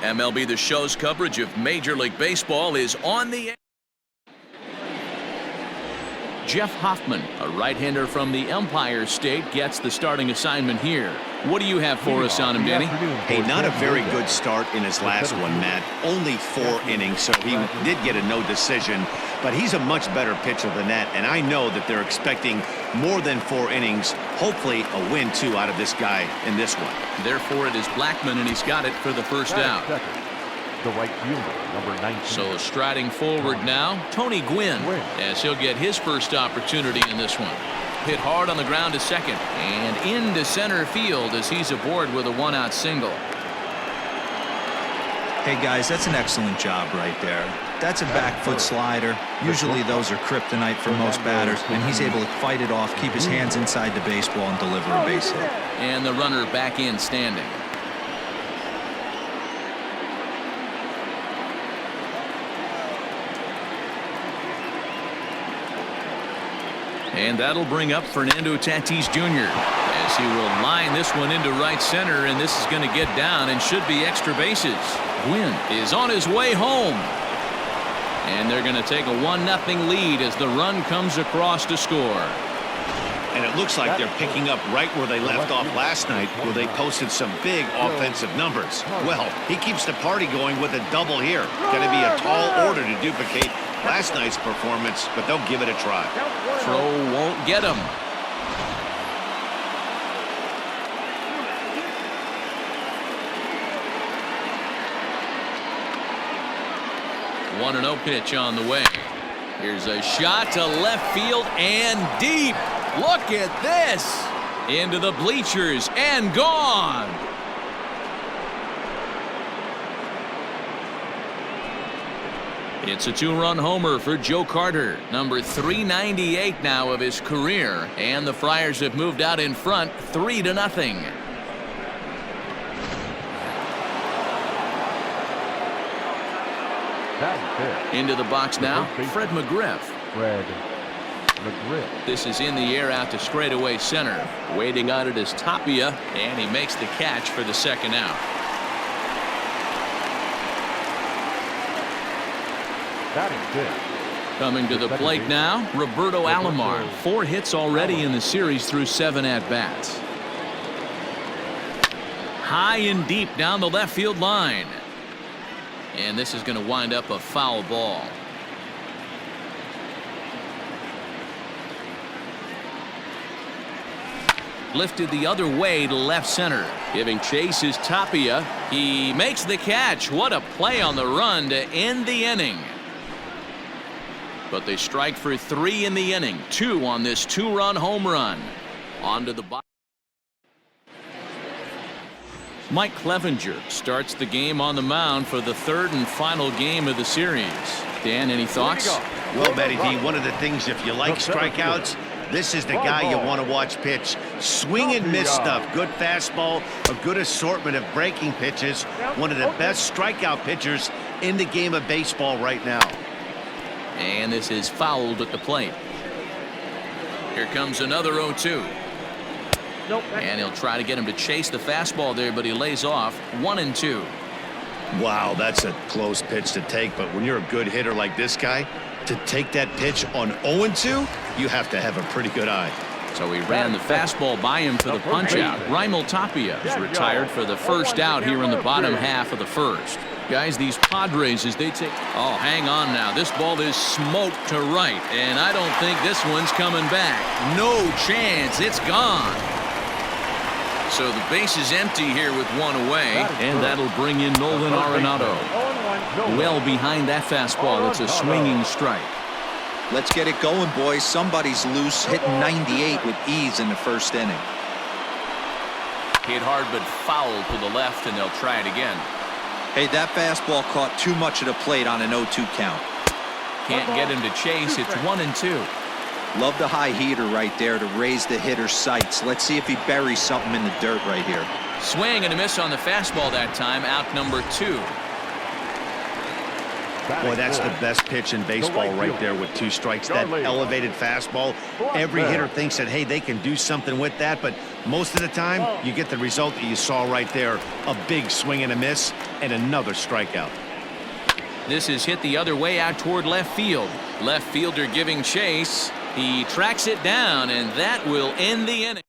MLB The Show's coverage of Major League Baseball is on the air. Jeff Hoffman, a right-hander from the Empire State, gets the starting assignment here. What do you have for us on him, Danny? Hey, not a very good start in his last one, Matt. Only 4 innings, so he did get a no decision. But he's a much better pitcher than that, and I know that they're expecting more than 4 innings. Hopefully a win, too, out of this guy in this one. Therefore, it is Blackman, and he's got it for the first out. The right fielder, number 19. So striding forward now, Tony Gwynn, as he'll get his first opportunity in this one. Hit hard on the ground to second and into center field as he's aboard with a 1-out single. Hey guys, that's an excellent job right there. That's a back foot slider. Usually those are kryptonite for most batters, and he's able to fight it off, keep his hands inside the baseball, and deliver a base hit. And the runner back in standing. And that'll bring up Fernando Tatis Jr. as he will line this one into right center, and this is going to get down and should be extra bases. Gwynn is on his way home. And they're going to take a 1-0 lead as the run comes across to score. And it looks like they're picking up right where they left off last night, where they posted some big offensive numbers. Well, he keeps the party going with a double here. Going to be a tall order to duplicate last night's performance, but they'll give it a try. Throw won't get him. One 1-0 pitch on the way. Here's a shot to left field and deep. Look at this. Into the bleachers and gone. It's a 2-run homer for Joe Carter, number 398 now of his career, and the Friars have moved out in front 3-0. Into the box now, Fred McGriff. This is in the air out to straightaway center. Waiting on it is Tapia, and he makes the catch for the second out. Coming to the plate now, Roberto Alomar. 4 hits already in the series through 7 at-bats. High and deep down the left field line. And this is going to wind up a foul ball. Lifted the other way to left center. Giving chase is Tapia. He makes the catch. What a play on the run to end the inning. But they strike for 3 in the inning. 2 on this 2-run home run. On to the box. Mike Clevenger starts the game on the mound for the 3rd and final game of the series. Dan, any thoughts? Well, Matty D, one of the things, if you like strikeouts, this is the guy you want to watch pitch. Swing and miss stuff. Good fastball, a good assortment of breaking pitches. One of the best strikeout pitchers in the game of baseball right now. And this is fouled at the plate. Here comes another 0-2. And he'll try to get him to chase the fastball there, but he lays off. 1-2. Wow, that's a close pitch to take, but when you're a good hitter like this guy, to take that pitch on 0-2, you have to have a pretty good eye. So he ran the fastball by him for the punch-out. Raimel Tapia is retired for the first out here in the bottom half of the first. Guys, these Padres, as they take... Oh, hang on now. This ball is smoked to right, and I don't think this one's coming back. No chance. It's gone. So the base is empty here with 1 away, and that'll bring in Nolan Arenado. Well behind that fastball. It's a swinging strike. Let's get it going, boys. Somebody's loose, hitting 98 with ease in the first inning. Hit hard but foul to the left, and they'll try it again. Hey, that fastball caught too much of the plate on an 0-2 count. Can't get him to chase. It's 1-2. Love the high heater right there to raise the hitter's sights. Let's see if he buries something in the dirt right here. Swing and a miss on the fastball that time. Out number 2. Boy, that's the best pitch in baseball right there with 2 strikes. That elevated fastball. Every hitter thinks that, hey, they can do something with that, but most of the time, you get the result that you saw right there. A big swing and a miss, and another strikeout. This is hit the other way out toward left field. Left fielder giving chase. He tracks it down, and that will end the inning.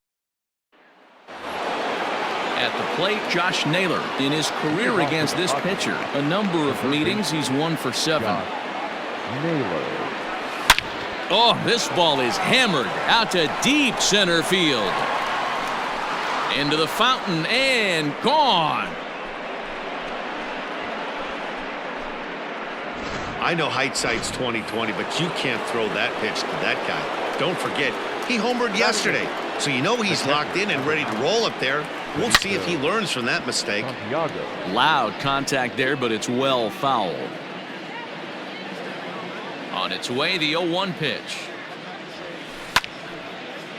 At the plate, Josh Naylor. In his career against this pitcher, a number of meetings, he's 1 for 7. Oh, this ball is hammered out to deep center field. Into the fountain and gone. I know hindsight's 20/20, but you can't throw that pitch to that guy. Don't forget, he homered yesterday, so you know he's locked in and ready to roll up there. We'll see if he learns from that mistake. Loud contact there, but it's well fouled. On its way, the 0-1 pitch.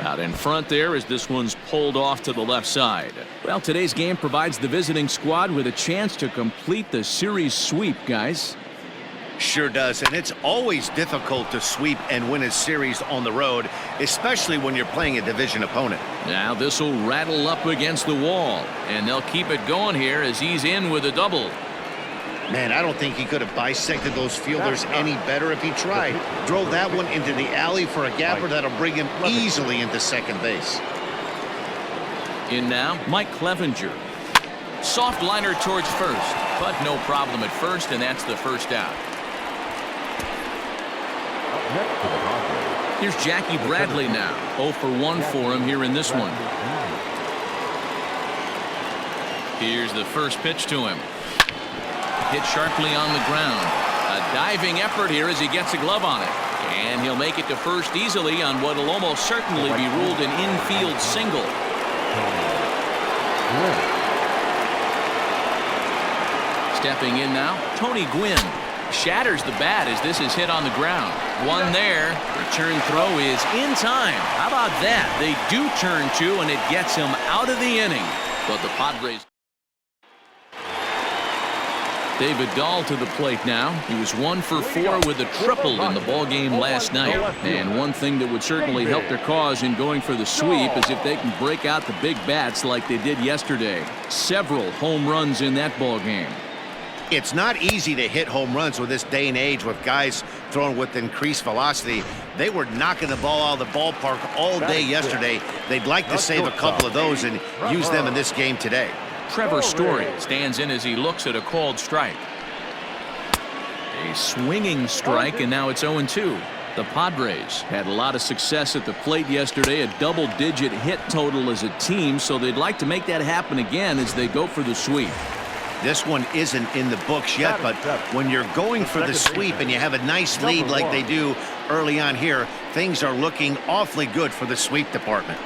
Out in front there as this one's pulled off to the left side. Well, today's game provides the visiting squad with a chance to complete the series sweep, guys. Sure does, and it's always difficult to sweep and win a series on the road, especially when you're playing a division opponent. Now this will rattle up against the wall, and they'll keep it going here as he's in with a double. Man, I don't think he could have bisected those fielders any better if he tried. Drove that one into the alley for a gapper that'll bring him easily into second base. In now, Mike Clevenger. Soft liner towards first, but no problem at first, and that's the first out. Here's Jackie Bradley now. 0 for 1 for him here in this one. Here's the first pitch to him. Hit sharply on the ground. A diving effort here as he gets a glove on it. And he'll make it to first easily on what will almost certainly be ruled an infield single. Stepping in now, Tony Gwynn. Shatters the bat as this is hit on the ground. One there. Return throw is in time. How about that? They do turn 2, and it gets him out of the inning. But the Padres. David Dahl to the plate now. He was 1 for 4 with a triple in the ball game last night. And one thing that would certainly help their cause in going for the sweep is if they can break out the big bats like they did yesterday. Several home runs in that ball game. It's not easy to hit home runs with this day and age with guys throwing with increased velocity. They were knocking the ball out of the ballpark all day yesterday. They'd like to save a couple of those and use them in this game today. Trevor Story stands in as he looks at a called strike. A swinging strike, and now it's 0-2. The Padres had a lot of success at the plate yesterday, a double-digit hit total as a team, so they'd like to make that happen again as they go for the sweep. This one isn't in the books yet, but when you're going for the sweep and you have a nice lead like they do early on here, things are looking awfully good for the sweep department.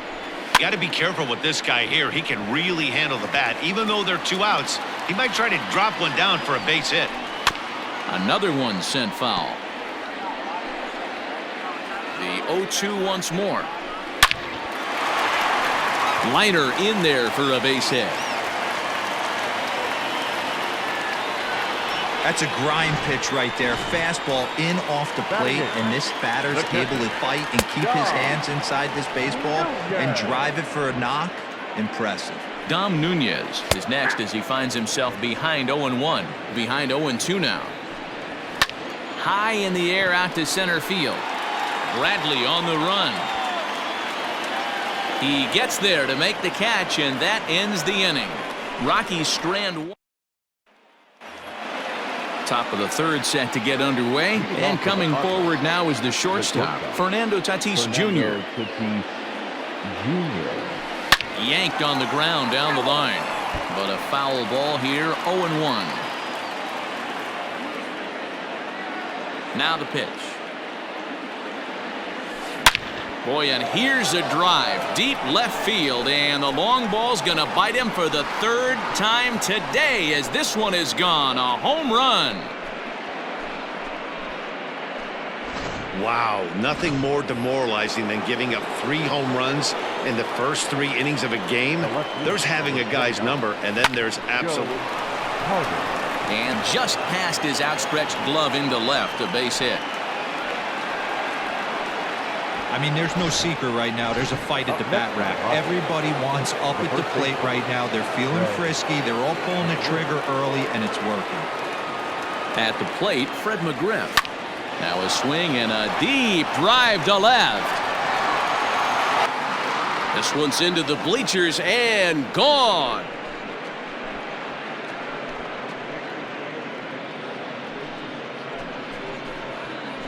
You got to be careful with this guy here. He can really handle the bat. Even though they're 2 outs, he might try to drop one down for a base hit. Another one sent foul. The 0-2 once more. Liner in there for a base hit. That's a grind pitch right there. Fastball in off the plate, and this batter's able to fight and keep his hands inside this baseball and drive it for a knock. Impressive. Dom Nunez is next as he finds himself behind 0-1. Behind 0-2 now. High in the air out to center field. Bradley on the run. He gets there to make the catch, and that ends the inning. Rocky Strand. Top of the third set to get underway, and coming forward now is the shortstop, Fernando Tatis Jr. Yanked on the ground down the line, but a foul ball here. 0-1. Now the pitch. Boy, and here's a drive deep left field, and the long ball's going to bite him for the 3rd time today as this one is gone. A home run. Wow, nothing more demoralizing than giving up 3 home runs in the first 3 innings of a game. There's having a guy's number, and then there's absolute. And just past his outstretched glove into left, a base hit. I mean, there's no secret right now. There's a fight at the bat rack. Everybody wants up at the plate right now. They're feeling frisky. They're all pulling the trigger early, and it's working. At the plate, Fred McGriff. Now a swing and a deep drive to left. This one's into the bleachers and gone.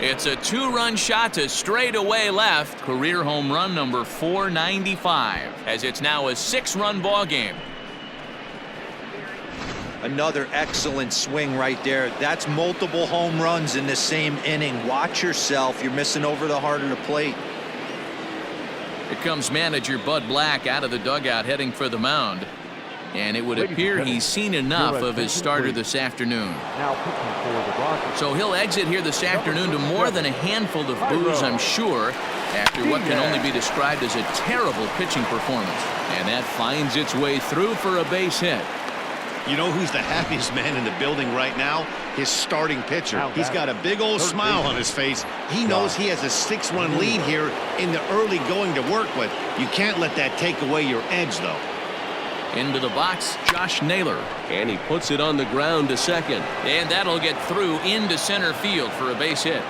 It's a two-run shot to straightaway left. Career home run number 495, as it's now a 6-run ball game. Another excellent swing right there. That's multiple home runs in the same inning. Watch yourself. You're missing over the heart of the plate. Here comes manager Bud Black out of the dugout heading for the mound. And it would appear he's seen enough of his starter this afternoon. So he'll exit here this afternoon to more than a handful of boos, I'm sure, after what can only be described as a terrible pitching performance. And that finds its way through for a base hit. You know who's the happiest man in the building right now? His starting pitcher. He's got a big old smile on his face. He knows he has a 6-run lead here in the early going to work with. You can't let that take away your edge, though. Into the box, Josh Naylor, and he puts it on the ground to second, and that'll get through into center field for a base hit.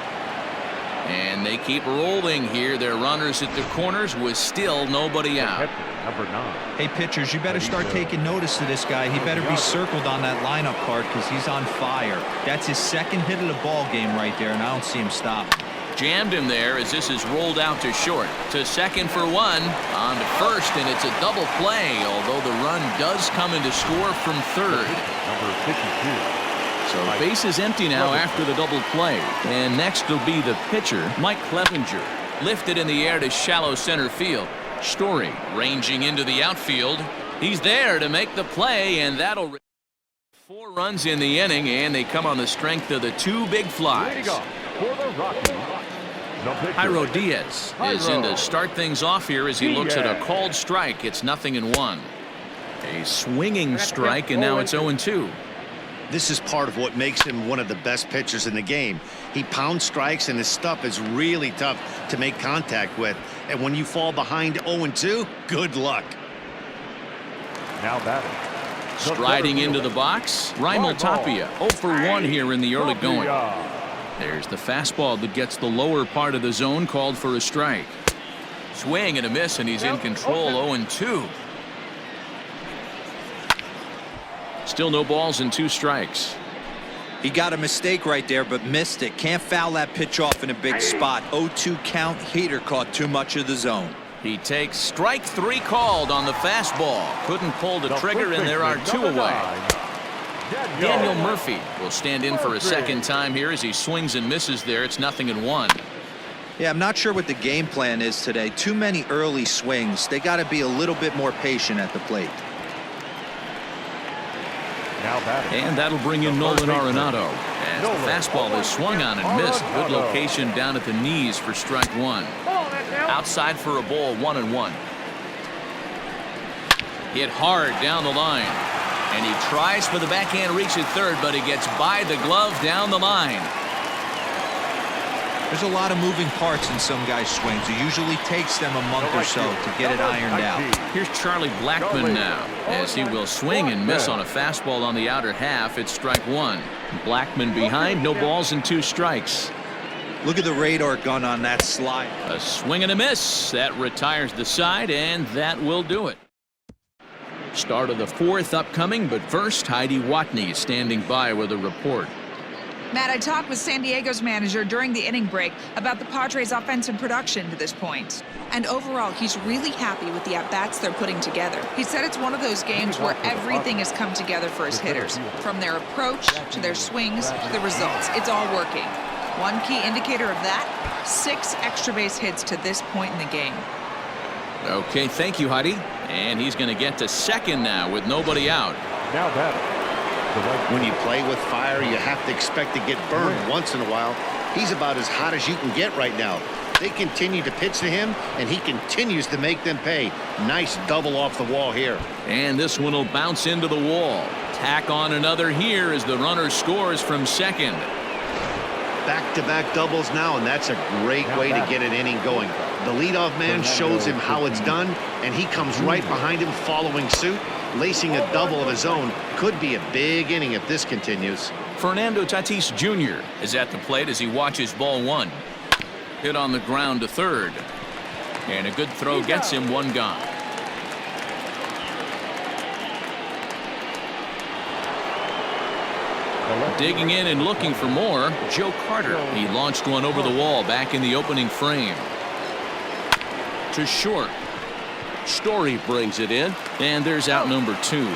And they keep rolling here. Their runners at the corners with still nobody out. Number 9. Hey, pitchers, you better start taking notice of this guy. He better be circled on that lineup card because he's on fire. That's his second hit of the ball game right there, and I don't see him stopping. Jammed him there as this is rolled out to short. To second for one. On to first, and it's a double play, although the run does come into score from third. Number 52. So base is empty now after the double play. And next will be the pitcher, Mike Clevenger. Lifted in the air to shallow center field. Story ranging into the outfield. He's there to make the play, and that'll 4 runs in the inning, and they come on the strength of the 2 big flies. Jairo Diaz is in to start things off here as he looks at a called strike. It's 0-1. A swinging strike, and now it's 0-2. This is part of what makes him one of the best pitchers in the game. He pounds strikes, and his stuff is really tough to make contact with. And when you fall behind 0-2, good luck. Now batting. Striding into the box, Raimel Tapia, 0-for-1 here in the early going. There's the fastball that gets the lower part of the zone, called for a strike. Swing and a miss, and he's in control. 0-2. Still no balls and 2 strikes. He got a mistake right there, but missed it. Can't foul that pitch off in a big spot. 0-2 count. Heater caught too much of the zone. He takes strike 3 called on the fastball. Couldn't pull the trigger, and there are 2 away. Daniel Murphy will stand in for a second time here as he swings and misses there. It's 0-1. Yeah, I'm not sure what the game plan is today. Too many early swings. They got to be a little bit more patient at the plate. And that'll bring in Nolan Arenado. As the fastball is swung on and missed. Good location down at the knees for strike 1. Outside for a ball, 1-1. Hit hard down the line. And he tries for the backhand reach at third, but he gets by the glove down the line. There's a lot of moving parts in some guys' swings. It usually takes them a month or so to get it ironed out. Here's Charlie Blackmon now, as he will swing and miss on a fastball on the outer half. It's strike 1. Blackmon behind, no balls and 2 strikes. Look at the radar gun on that slide. A swing and a miss. That retires the side, and that will do it. Start of the 4th upcoming, but first, Heidi Watney is standing by with a report. Matt, I talked with San Diego's manager during the inning break about the Padres' offensive production to this point. And overall, he's really happy with the at-bats they're putting together. He said it's one of those games where everything has come together for his hitters. From their approach, to their swings, to the results. It's all working. One key indicator of that, 6 extra base hits to this point in the game. Okay, thank you, Heidi. And he's going to get to second now with nobody out. Now batting. When you play with fire, you have to expect to get burned once in a while. He's about as hot as you can get right now. They continue to pitch to him, and he continues to make them pay. Nice double off the wall here. And this one will bounce into the wall. tack on another here as the runner scores from second. Back-to-back doubles now, and that's a great way to get an inning going. The leadoff man shows him how it's done, and he comes right behind him following suit. Lacing a double of his own could be a big inning if this continues. Fernando Tatis Jr. is at the plate as he watches ball one. Hit on the ground to third. And a good throw gets him one gone. Digging in and looking for more, Joe Carter. He launched one over the wall back in the opening frame. To short. Story brings it in, and there's out number 2.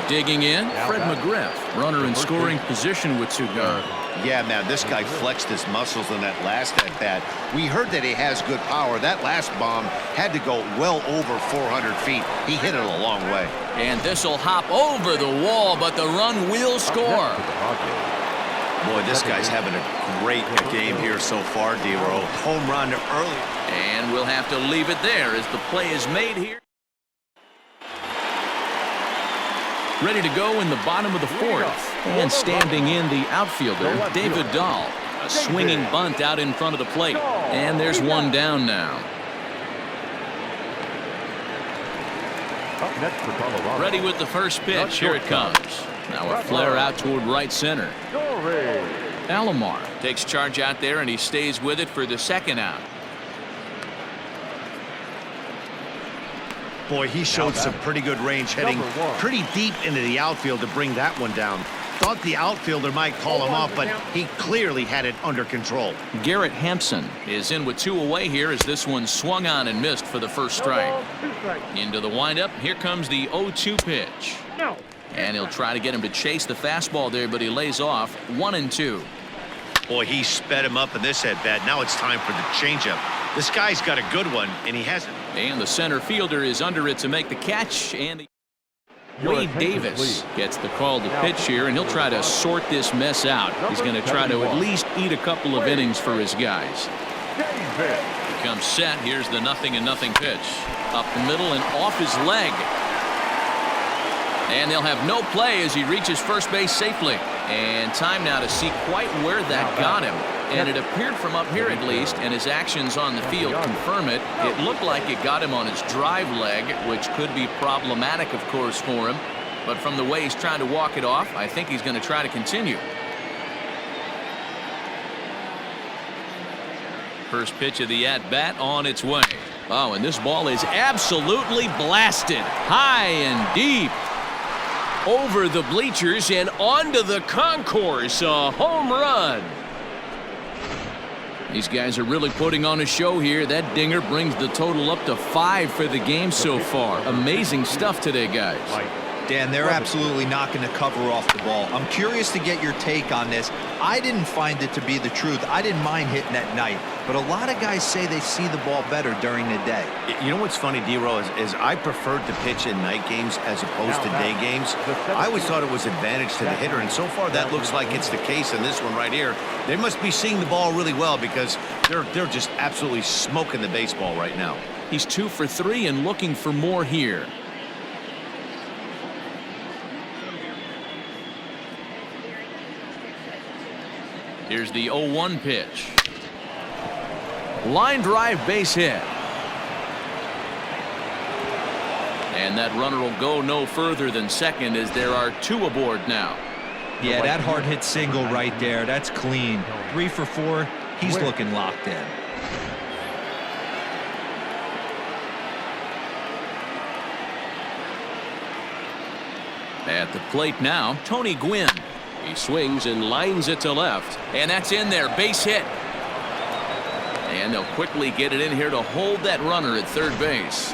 Digging in, Fred McGriff, runner in scoring position with 2 gone. Yeah, man, this guy flexed his muscles in that last at-bat. We heard that he has good power. That last bomb had to go well over 400 feet. He hit it a long way. And this will hop over the wall, but the run will score. Boy, this guy's having a great game here so far, D-Row. Home run early. And we'll have to leave it there as the play is made here. Ready to go in the bottom of the 4th. And standing in the outfielder, David Dahl. A swinging bunt out in front of the plate. And there's one down now. Up next for Colorado. Ready with the first pitch. Here it comes. Now a flare out toward right center. Alomar takes charge out there, and he stays with it for the second out. Boy, he showed some pretty good range heading pretty deep into the outfield to bring that one down. Thought the outfielder might call him off, but he clearly had it under control. Garrett Hampson is in with 2 away here as this one swung on and missed for the first strike. Into the windup. Here comes the 0-2 pitch. And he'll try to get him to chase the fastball there, but he lays off 1-2. Boy, he sped him up in this at-bat. Now it's time for the changeup. This guy's got a good one, and he hasn't. And the center fielder is under it to make the catch. And Wade Davis gets the call to pitch here, and he'll try to sort this mess out. He's going to try to at least eat a couple of innings for his guys. He comes set. Here's the 0-0 pitch. Up the middle and off his leg. And they'll have no play as he reaches first base safely. And time now to see quite where that got him. And it appeared from up here at least, and his actions on the field confirm it. It looked like it got him on his drive leg, which could be problematic, of course, for him. But from the way he's trying to walk it off, I think he's going to try to continue. First pitch of the at-bat on its way. Oh, and this ball is absolutely blasted. High and deep. Over the bleachers and onto the concourse. A home run. These guys are really putting on a show here. That dinger brings the total up to 5 for the game so far. Amazing stuff today, guys. Dan, they're absolutely knocking the cover off the ball. I'm curious to get your take on this. I didn't find it to be the truth. I didn't mind hitting at night, but a lot of guys say they see the ball better during the day. You know what's funny, D-Row, is I preferred to pitch in night games as opposed to day games. I always thought it was advantage to the hitter, and so far that looks like it's the case in this one right here. They must be seeing the ball really well because they're just absolutely smoking the baseball right now. He's 2 for 3 and looking for more here. Here's the 0-1 pitch. Line drive base hit. And that runner will go no further than second as there are 2 aboard now. Yeah, that hard hit single right there. That's clean. 3 for 4. He's looking locked in. At the plate now, Tony Gwynn. He swings and lines it to left. And that's in there. Base hit. And they'll quickly get it in here to hold that runner at third base.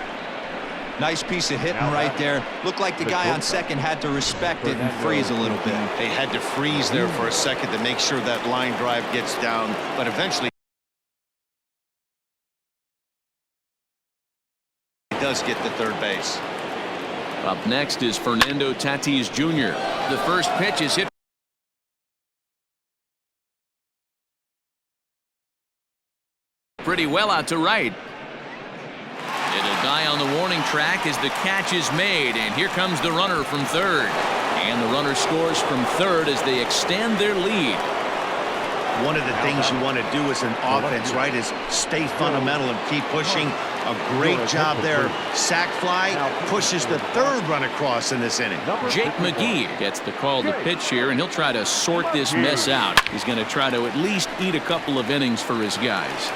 Nice piece of hitting right there. Looked like the guy on second had to respect it and freeze a little bit. They had to freeze there for a second to make sure that line drive gets down, but eventually he does get to third base. Up next is Fernando Tatis Jr. The first pitch is hit pretty well out to right. Little guy on the warning track as the catch is made, and here comes the runner from third. And the runner scores from third as they extend their lead. One of the things you want to do as an offense, right, is stay fundamental and keep pushing. A great job there. Sack fly pushes the third run across in this inning. Jake McGee gets the call to pitch here, and he'll try to sort this mess out. He's going to try to at least eat a couple of innings for his guys.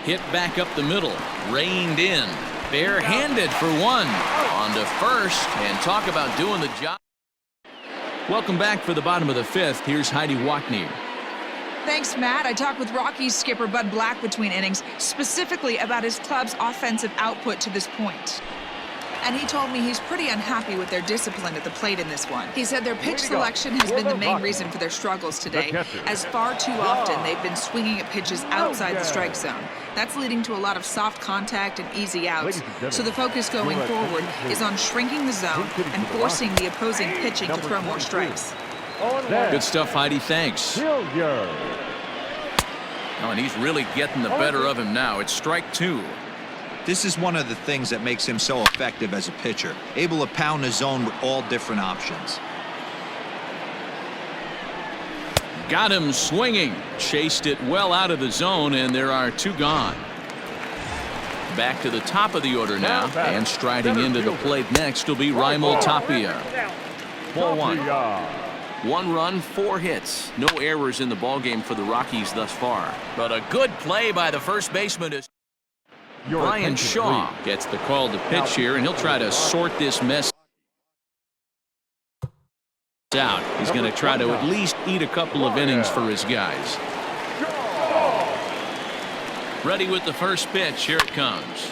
Hit back up the middle, reined in, barehanded for one, on to first, and talk about doing the job. Welcome back for the bottom of the fifth. Here's Heidi Watney. Thanks, Matt. I talked with Rockies skipper Bud Black between innings, specifically about his club's offensive output to this point. And he told me he's pretty unhappy with their discipline at the plate in this one. He said their pitch selection has been the main reason for their struggles today, as far too often they've been swinging at pitches outside the strike zone. That's leading to a lot of soft contact and easy outs. So the focus going forward is on shrinking the zone and forcing the opposing pitching to throw more strikes. Good stuff, Heidi. Thanks. Oh, and he's really getting the better of him now. It's strike two. This is one of the things that makes him so effective as a pitcher, able to pound the zone with all different options. Got him swinging, chased it well out of the zone, and there are two gone. Back to the top of the order now, and striding into the plate next will be Raimel Tapia. Ball one. 1 run, 4 hits. No errors in the ballgame for the Rockies thus far. But a good play by the first baseman is Brian Shaw gets the call to pitch here, and he'll try to sort this mess out. He's going to try to at least eat a couple of innings for his guys. Ready with the first pitch. Here it comes.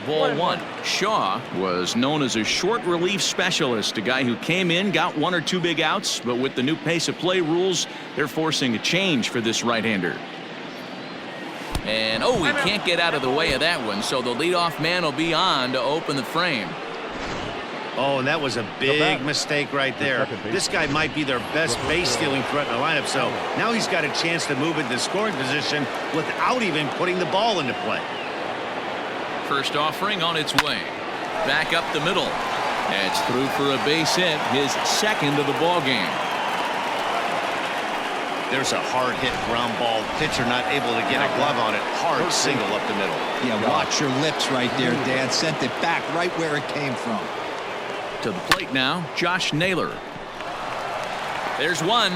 Ball one. Shaw was known as a short relief specialist, a guy who came in, got 1 or 2 big outs, but with the new pace of play rules, they're forcing a change for this right-hander. And oh, he can't get out of the way of that one, so the leadoff man will be on to open the frame. Oh, and that was a big mistake right there. This guy might be their best base stealing threat in the lineup, so now he's got a chance to move into scoring position without even putting the ball into play. First offering on its way. Back up the middle. It's through for a base hit, his second of the ball game. There's a hard hit ground ball. Pitcher not able to get a glove on it. Hard single up the middle. Yeah, watch your lips right there, Dan. Sent it back right where it came from. To the plate now, Josh Naylor. There's one.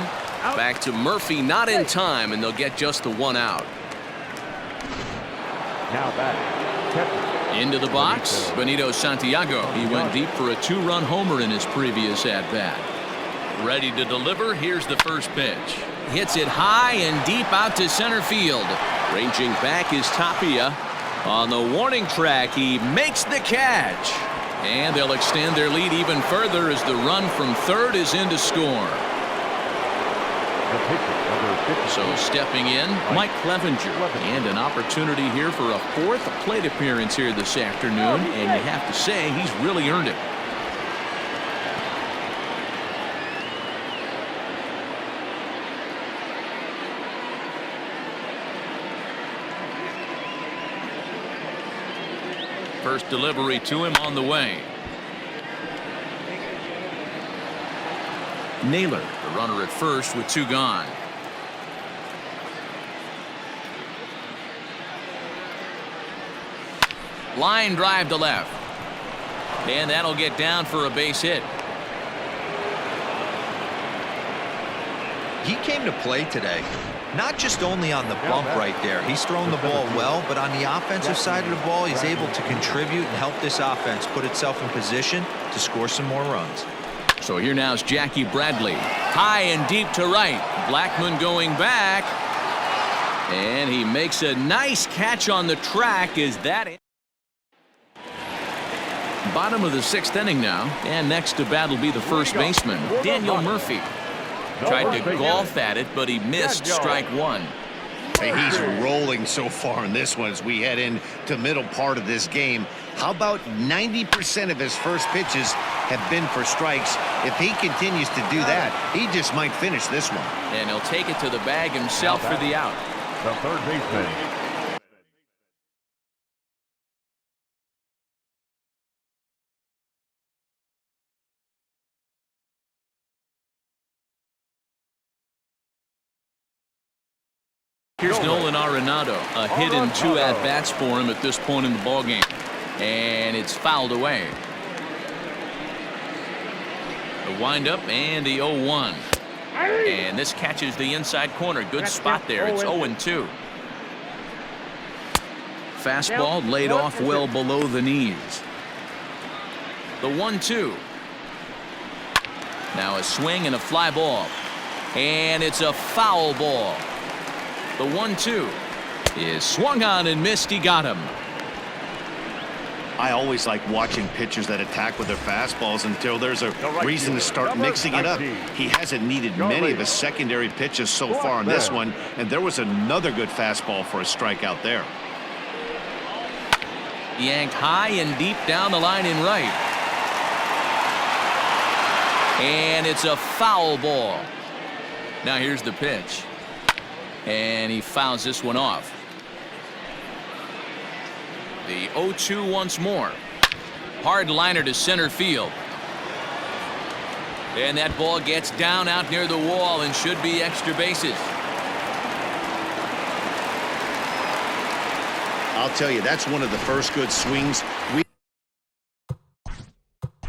Back to Murphy, not in time, and they'll get just the 1 out. Now back. Into the box, Benito Santiago. He went deep for a 2-run homer in his previous at-bat. Ready to deliver. Here's the first pitch. Hits it high and deep out to center field. Ranging back is Tapia. On the warning track, he makes the catch. And they'll extend their lead even further as the run from third is in to score. So stepping in, Mike Clevenger, and an opportunity here for a 4th plate appearance here this afternoon, and you have to say he's really earned it. First delivery to him on the way. Naylor, the runner at first with 2 gone. Line drive to left. And that'll get down for a base hit. He came to play today. Not just only on the bump right there. He's thrown the ball well, but on the offensive side of the ball, he's able to contribute and help this offense put itself in position to score some more runs. So here now is Jackie Bradley. High and deep to right. Blackmon going back. And he makes a nice catch on the track. Is that it? Bottom of the 6th inning now, and next to bat will be the first baseman, Daniel Murphy. Tried to golf at it, but he missed strike one. Hey, he's rolling so far in this one as we head into middle part of this game. How about 90% of his first pitches have been for strikes? If he continues to do that, he just might finish this one. And he'll take it to the bag himself for the out. The third baseman. Here's Nolan Arenado, a hit and 2 at-bats for him at this point in the ballgame. And it's fouled away. The windup and the 0-1. And this catches the inside corner. Good spot there. It's 0-2. Fastball laid off well below the knees. The 1-2. Now a swing and a fly ball. And it's a foul ball. The 1-2 is swung on and missed. He got him. I always like watching pitchers that attack with their fastballs until there's a reason to start mixing it up. He hasn't needed many of his secondary pitches so far in this one, and there was another good fastball for a strikeout there. Yanked high and deep down the line in right. And it's a foul ball. Now here's the pitch. And he fouls this one off. The 0-2 once more. Hard liner to center field. And that ball gets down out near the wall and should be extra bases. I'll tell you, that's one of the first good swings. Now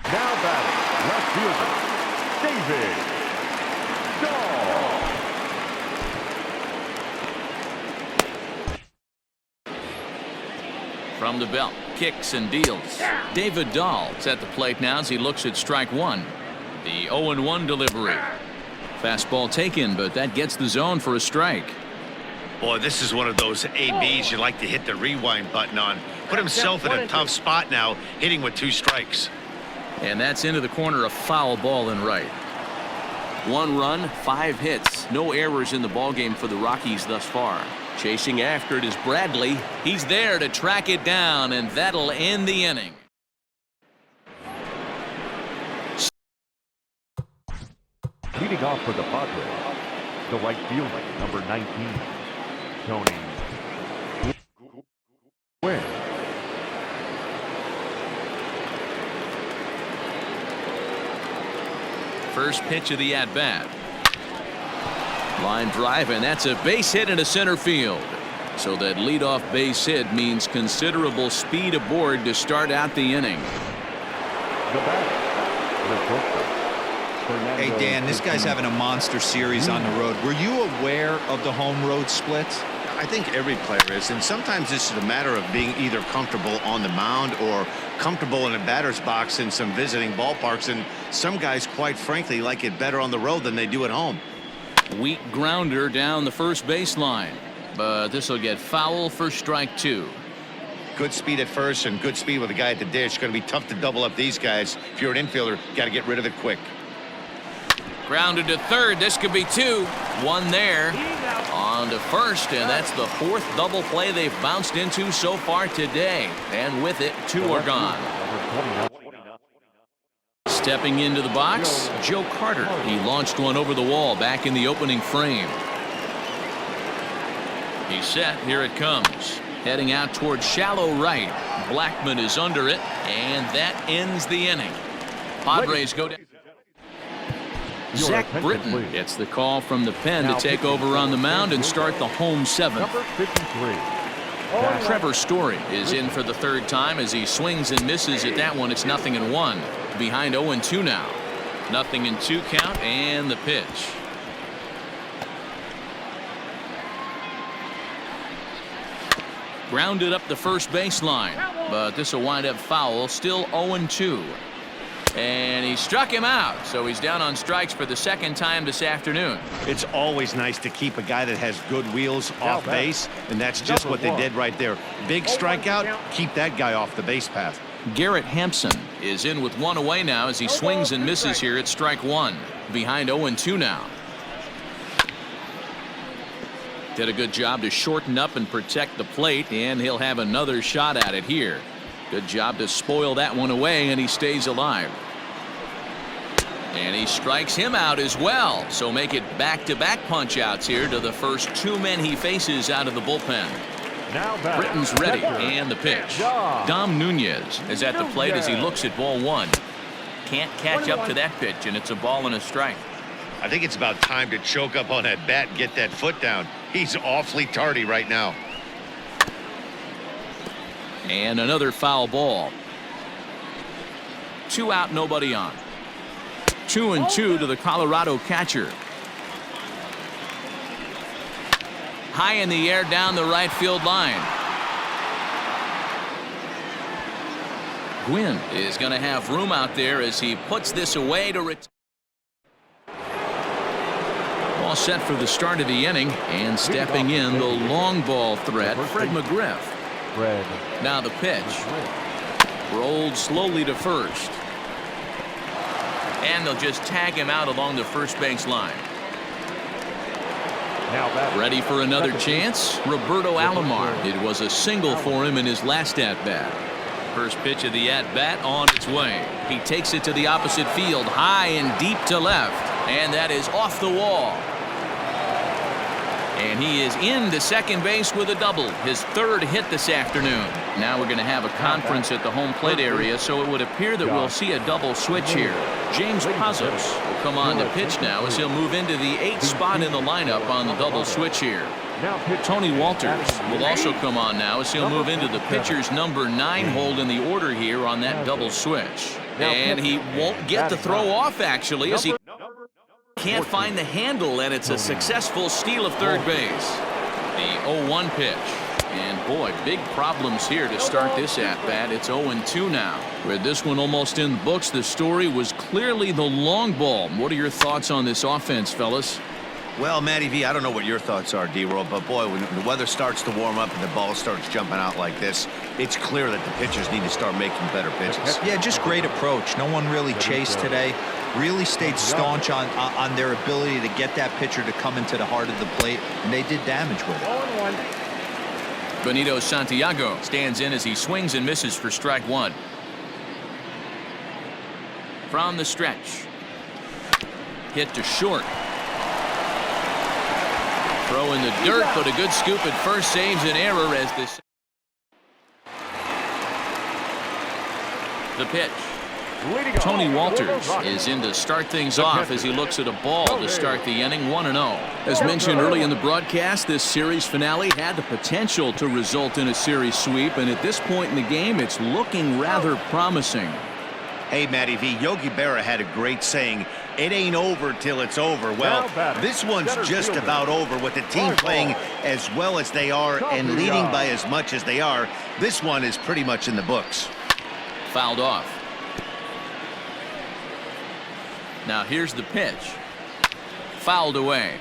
batting, left fielder, David. From the belt, kicks and deals. David Dahl's at the plate now as he looks at strike one. The 0-1 delivery. Fastball taken, but that gets the zone for a strike. Boy, this is one of those ABs you like to hit the rewind button on. Put himself in a tough spot now, hitting with 2 strikes. And that's into the corner, a foul ball in right. 1 run, 5 hits. No errors in the ballgame for the Rockies thus far. Chasing after it is Bradley. He's there to track it down, and that'll end the inning. Leading off for the Padres, the right fielder, number 19, Tony Gwynn. First pitch of the at-bat. Line drive, and that's a base hit into center field. So that leadoff base hit means considerable speed aboard to start out the inning. The batter, Hey, Dan, this guy's having a monster series on the road. Were you aware of the home-road splits? I think every player is, and sometimes it's a matter of being either comfortable on the mound or comfortable in a batter's box in some visiting ballparks, and some guys, quite frankly, like it better on the road than they do at home. Weak grounder down the first baseline, but this will get foul for strike 2. Good speed at first and good speed with a guy at the dish. Going to be tough to double up these guys. If you're an infielder, got to get rid of it quick. Grounded to third. This could be 2. 1 there. On to first, and that's the 4th double play they've bounced into so far today. And with it, 2 are gone. Stepping into the box, Joe Carter. He launched one over the wall back in the opening frame. He's set. Here it comes. Heading out toward shallow right. Blackman is under it, and that ends the inning. Padres go down. Zach Britton gets the call from the pen to take over on the mound and start the home 7th. Number 53. Trevor Story is in for the 3rd time as he swings and misses at that one. It's 0-1. Behind 0-2 now. 0-2 count, and the pitch. Grounded up the first baseline, but this will wind up foul. Still 0-2. And he struck him out, so he's down on strikes for the 2nd time this afternoon. It's always nice to keep a guy that has good wheels off base, and that's just what they did right there. Big strikeout, keep that guy off the base path. Garrett Hampson is in with one away now as he swings and misses here at strike one. Behind 0-2 now. Did a good job to shorten up and protect the plate, and he'll have another shot at it here. Good job to spoil that one away, and he stays alive. And he strikes him out as well. So make it back-to-back punch-outs here to the first two men he faces out of the bullpen. Now Britton's ready, and the pitch. Dom Nunez is at the plate as he looks at ball one. Can't catch up to that pitch, and it's a ball and a strike. I think it's about time to choke up on that bat and get that foot down. He's awfully tardy right now. And another foul ball. 2 out, nobody on. 2-2 to the Colorado catcher. High in the air down the right field line. Gwynn is going to have room out there as he puts this away to retire. All set for the start of the inning, and stepping in the long ball threat, Fred McGriff. Now the pitch. Rolled slowly to first. And they'll just tag him out along the first base line. Ready for another chance? Roberto Alomar. It was a single for him in his last at-bat. First pitch of the at-bat on its way. He takes it to the opposite field, high and deep to left. And that is off the wall. And he is into second base with a double, his third hit this afternoon. Now we're going to have a conference at the home plate area, so it would appear that we'll see a double switch here. James Pazos will come on to pitch now as he'll move into the 8th spot in the lineup on the double switch here. Tony Walters will also come on now as he'll move into the pitcher's number 9 hold in the order here on that double switch. And he won't get the throw off, actually, as he can't find the handle, and it's a successful steal of third base. The 0-1 pitch. And boy, big problems here to start this at-bat. It's 0-2 now. With this one almost in the books, the story was clearly the long ball. What are your thoughts on this offense, fellas? Well, Matty V, I don't know what your thoughts are, D-Roll, but boy, when the weather starts to warm up and the ball starts jumping out like this, it's clear that the pitchers need to start making better pitches. Yeah, just great approach. No one really chased today. Really stayed staunch on their ability to get that pitcher to come into the heart of the plate, and they did damage with it. Benito Santiago stands in as he swings and misses for strike one. From the stretch. Hit to short. Throw in the dirt, but a good scoop at first saves an error as this. The pitch. Tony Walters is in to start things off as he looks at a ball to start the inning 1-0. As mentioned early in the broadcast, this series finale had the potential to result in a series sweep, and at this point in the game, it's looking rather promising. Hey, Matty V, Yogi Berra had a great saying, it ain't over till it's over. Well, this one's just about over with the team playing as well as they are and leading by as much as they are. This one is pretty much in the books. Fouled off. Now here's the pitch. Fouled away.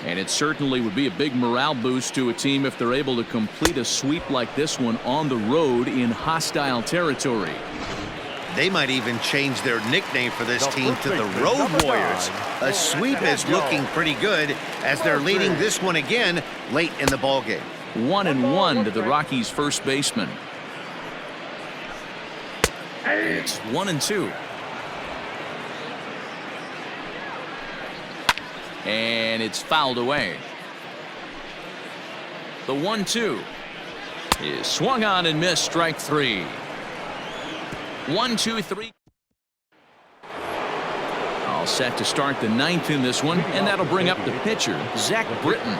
And it certainly would be a big morale boost to a team if they're able to complete a sweep like this one on the road in hostile territory. They might even change their nickname for this team to the Road Warriors. A sweep is looking pretty good as they're leading this one again late in the ballgame. 1-1 to the Rockies' first baseman. It's 1-2. And it's fouled away. The 1-2 is swung on and missed, strike three. 1-2-3. All set to start the 9th in this one, and that'll bring up the pitcher, Zach Britton.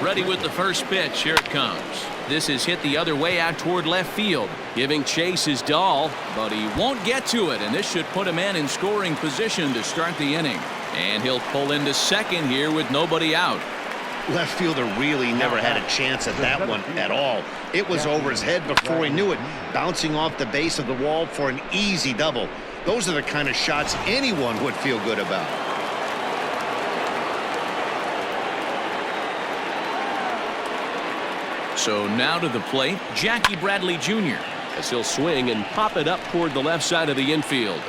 Ready with the first pitch. Here it comes. This is hit the other way out toward left field. Giving chase is Dahl, but he won't get to it, and this should put a man in scoring position to start the inning. And he'll pull into second here with nobody out. Left fielder really never had a chance at that one at all. It was over his head before he knew it, bouncing off the base of the wall for an easy double. Those are the kind of shots anyone would feel good about. So now to the plate, Jackie Bradley Jr. As he'll swing and pop it up toward the left side of the infield.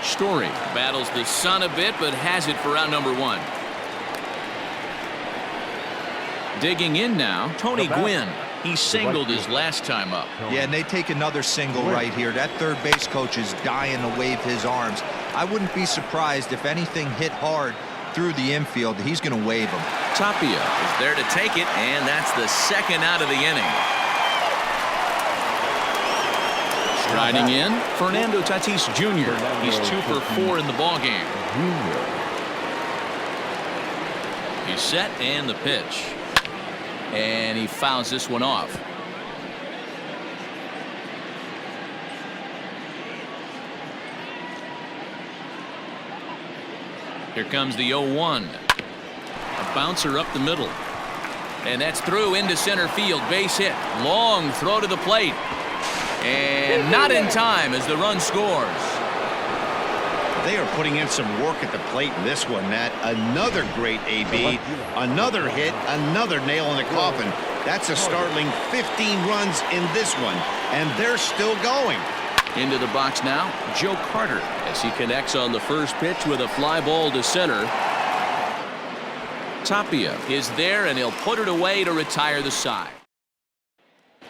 Story battles the sun a bit, but has it for out number 1. Digging in now, Tony Gwynn. He singled his last time up. Yeah, and they take another single right here. That third base coach is dying to wave his arms. I wouldn't be surprised if anything hit hard through the infield. He's going to wave them. Tapia is there to take it, and that's the second out of the inning. Striding in, Fernando Tatis Jr. He's 2 for 4 in the ballgame. He's set, and the pitch. And he fouls this one off. Here comes the 0-1. A bouncer up the middle. And that's through into center field. Base hit. Long throw to the plate. And not in time as the run scores. They are putting in some work at the plate in this one, Matt. Another great AB, another hit, another nail in the coffin. That's a startling 15 runs in this one, and they're still going. Into the box now, Joe Carter, as he connects on the first pitch with a fly ball to center. Tapia is there, and he'll put it away to retire the side.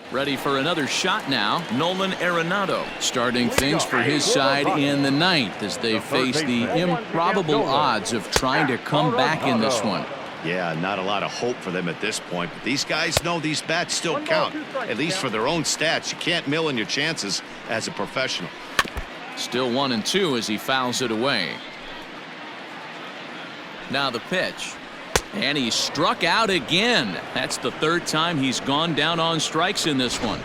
Ready for another shot now, Nolan Arenado starting things for his side in the 9th as they face the improbable odds of trying to come back in this one. Yeah, not a lot of hope for them at this point, but these guys know these bats still count, at least for their own stats. You can't mill in your chances as a professional. Still 1-2 as he fouls it away. Now the pitch. And he struck out again. That's the 3rd time he's gone down on strikes in this one.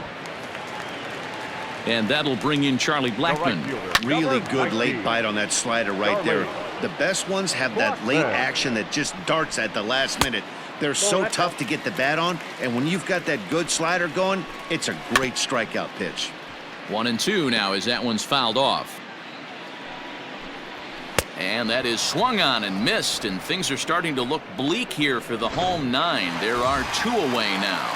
And that'll bring in Charlie Blackmon. Really good late bite on that slider right there. The best ones have that late action that just darts at the last minute. They're so tough to get the bat on, and when you've got that good slider going, it's a great strikeout pitch. 1-2 now as that one's fouled off. And that is swung on and missed, and things are starting to look bleak here for the home 9. There are 2 away now.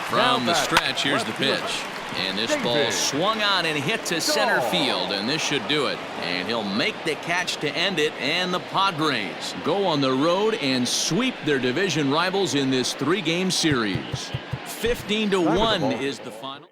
From the stretch, here's the pitch. And this ball swung on and hit to center field, and this should do it. And he'll make the catch to end it, and the Padres go on the road and sweep their division rivals in this 3-game series. 15-1 is the final.